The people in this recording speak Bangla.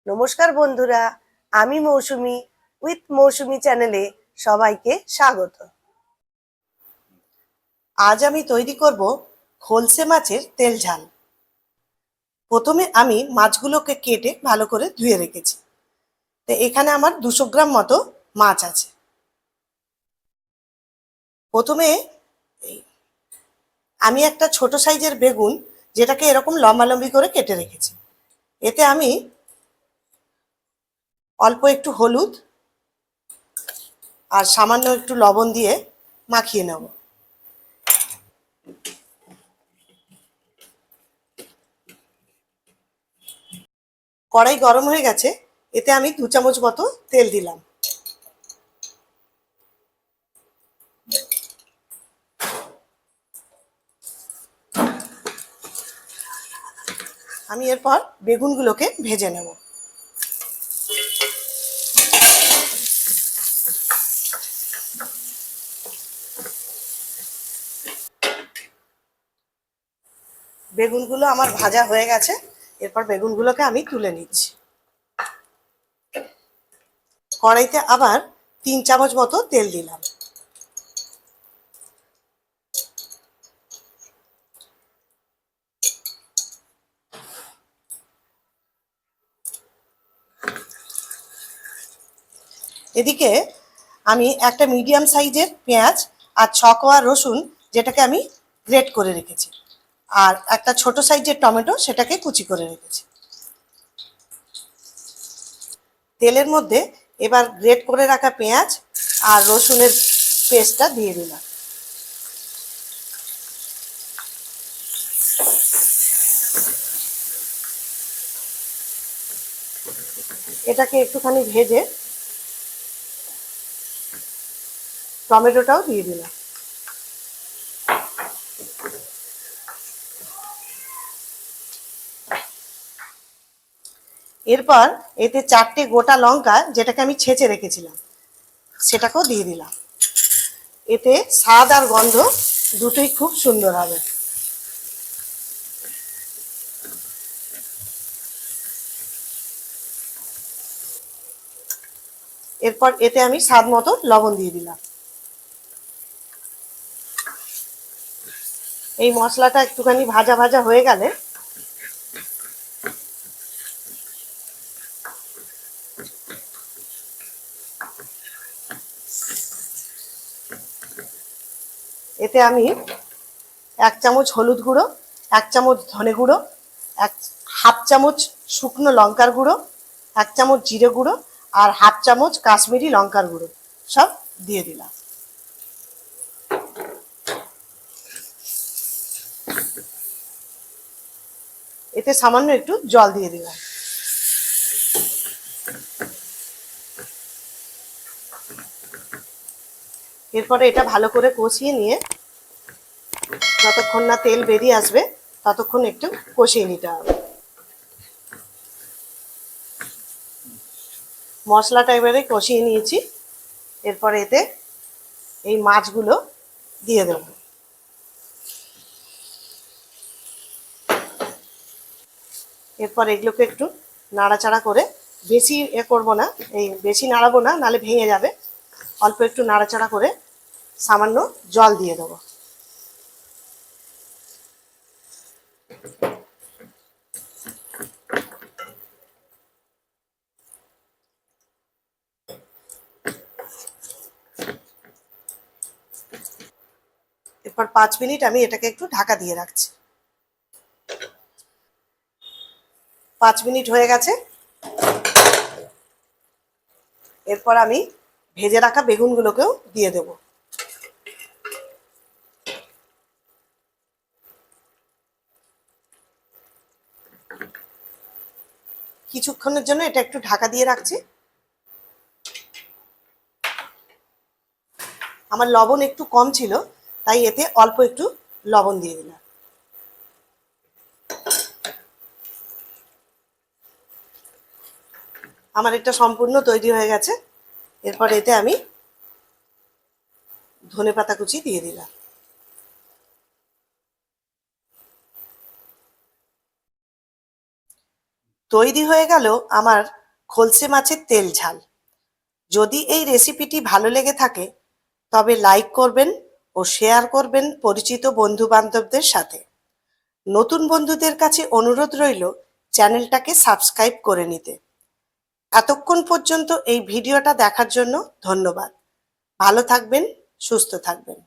নমস্কার বন্ধুরা, আমি মৌসুমী উইথ মৌসুমী চ্যানেলে সবাইকে স্বাগত। আজ আমি তৈরি করব খলসে মাছের তেল ঝাল। প্রথমে আমি মাছগুলোকে কেটে ভালো করে ধুয়ে রেখেছি। তো এখানে আমার 200 গ্রাম মতো মাছ আছে। প্রথমে আমি একটা ছোট সাইজের বেগুন, যেটাকে এরকম লম্বালম্বি করে কেটে রেখেছি, এতে আমি অল্প একটু হলুদ আর সামান্য একটু লবণ দিয়ে মাখিয়ে নেব। কড়াই গরম হয়ে গেছে, এতে আমি 2 চামচ মতো তেল দিলাম। আমি এরপর বেগুনগুলোকে ভেজে নেব। বেগুনগুলো আমার ভাজা হয়ে গেছে, এরপর বেগুনগুলোকে আমি তুলে নিচ্ছি। কড়াইতে আবার 3 চামচ মতো তেল দিলাম। এদিকে আমি একটা মিডিয়াম সাইজের পেঁয়াজ আর 6 কোয়া রসুন, যেটাকে আমি গ্রেট করে রেখেছি, আর একটা ছোট সাইজের টমেটো, সেটাকে কুচি করে রেখেছি। তেলের মধ্যে এবার গ্রেট করে রাখা পেঁয়াজ আর রসুনের পেস্টটা দিয়ে দিলাম। এটাকে একটুখানি ভেজে টমেটোটাও দিয়ে দিলাম। এরপর এতে 4টে গোটা লঙ্কা, যেটাকে আমি ছেঁচে রেখেছিলাম, সেটাকেও দিয়ে দিলাম। এতে স্বাদ আর গন্ধ দুটোই খুব সুন্দর হবে। এরপর এতে আমি স্বাদ মতো লবণ দিয়ে দিলাম। এই মশলাটা একটুখানি ভাজা ভাজা হয়ে গেলে এতে আমি 1 চামচ হলুদ গুঁড়ো, 1 চামচ ধনে গুঁড়ো, হাফ চামচ শুকনো লঙ্কার গুঁড়ো, 1 চামচ জিরে গুঁড়ো আর হাফ চামচ কাশ্মীরি লঙ্কার গুঁড়ো সব দিয়ে দিলাম। এতে সামান্য একটু জল দিয়ে দিলাম। এরপরে এটা ভালো করে কষিয়ে নিয়ে যতক্ষণ না তেল বেরিয়ে আসবে ততক্ষণ একটু কষিয়ে নিতে হবে। মশলাটা এবারে কষিয়ে নিয়েছি, এরপরে এতে এই মাছগুলো দিয়ে দেব। এরপর এগুলোকে একটু নাড়াচাড়া করে, বেশি করব না, এই বেশি নাড়াবো না, নাহলে ভেঙে যাবে। অল্প একটু নাড়াচাড়া করে সামান্য জল দিয়ে দেবো। এরপর 5 মিনিট আমি এটাকে একটু ঢাকা দিয়ে রাখছি। 5 মিনিট হয়ে গেছে। এরপর আমি ভেজে রাখা বেগুনগুলোকেও দিয়ে দেব। কিছুক্ষণের জন্য এটা একটু ঢাকা দিয়ে রাখছি। আমার লবণ একটু কম ছিল, তাই এতে অল্প একটু লবণ দিয়ে দিলাম। আমার এটা সম্পূর্ণ তৈরি হয়ে গেছে। এরপর এতে আমি ধনেপাতা কুচি দিয়ে দিলাম। তৈরি হয়ে গেল আমার খলসে মাছের তেল ঝাল। যদি এই রেসিপিটি ভালো লেগে থাকে তবে লাইক করবেন ও শেয়ার করবেন পরিচিত বন্ধু বান্ধবদের সাথে। নতুন বন্ধুদের কাছে অনুরোধ রইল চ্যানেলটাকে সাবস্ক্রাইব করে নিতে। এতক্ষণ পর্যন্ত এই ভিডিওটা দেখার জন্য ধন্যবাদ। ভালো থাকবেন, সুস্থ থাকবেন।